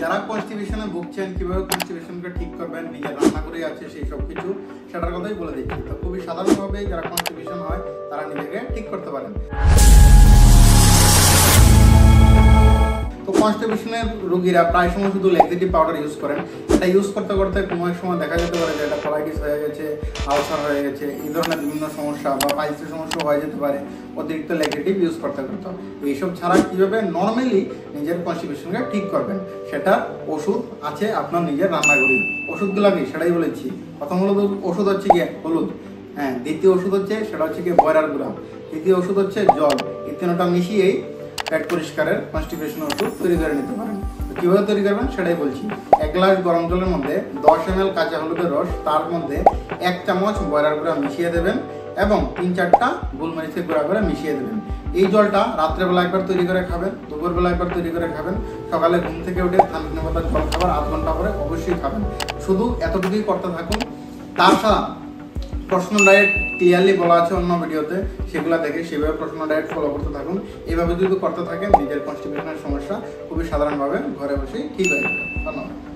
যারা কনস্টিপেশনে ভুগছেন কিভাবে কনস্টিপেশনকে ঠিক করবেন, নিজের রান্না করে আছে সেই সব কিছু সেটার কথাই বলে দিচ্ছি। তো খুবই সাধারণভাবে যারা কনস্টিপেশন হয় তারা নিজেকে ঠিক করতে পারেন। তো কনস্টিপেশনের রোগীরা প্রায় সময় শুধু ল্যাক্সেটিভ পাউডার ইউজ করেন। এটা ইউজ করতে করতে কোনো এক সময় দেখা যেতে পারে যে এটা কোলাইটিস হয়ে গেছে, আলসার হয়ে গেছে, এই ধরনের বিভিন্ন সমস্যা বা পাইলসের সমস্যা হয়ে যেতে পারে অতিরিক্ত ল্যাক্সেটিভ ইউজ করতে করতে। এইসব ছাড়া কীভাবে নর্মালি নিজের কনস্টিপেশনকে ঠিক করবেন সেটা ওষুধ আছে আপনার নিজের রান্নাঘরে। ওষুধগুলো কি সেটাই বলেছি। প্রথম ওষুধ হচ্ছে গিয়ে হলুদ, দ্বিতীয় ওষুধ হচ্ছে সেটা হচ্ছে গিয়ে বয়রার গুঁড়া, তৃতীয় ওষুধ হচ্ছে জল। এই তিনটা মিশিয়েই পেট পরিষ্কারের কনস্টিপেশন ওষুধ তৈরি করে নিতে পারেন। কীভাবে তৈরি করবেন সেটাই বলছি। 1 গ্লাস গরম জলের মধ্যে 10 ml কাঁচা হলুদের রস, তার মধ্যে 1 চামচ বয়রার গুঁড়া মিশিয়ে দেবেন এবং 3-4টা গোলমরিচের গুঁড়া করে মিশিয়ে দেবেন। এই জলটা রাত্রেবেলা একবার তৈরি করে খাবেন, দুপুরবেলা একবার তৈরি করে খাবেন, সকালে ঘুম থেকে উঠে ঠান্ডা পাতার জল খাবার 8 ঘন্টা পরে অবশ্যই খাবেন। শুধু এতটুকুই করতে থাকুন। তাছাড়া প্রশ্ন ডায়েট ক্লিয়ারলি বলা আছে অন্য ভিডিওতে, সেগুলো দেখে সেভাবে প্রশ্ন ডায়েট ফলো করতে থাকুন। এইভাবে যদি করতে থাকেন নিজের কনস্টিপেশনের সমস্যা খুবই সাধারণভাবে ঘরে বসেই ঠিক হয়ে যাবে। ধন্যবাদ।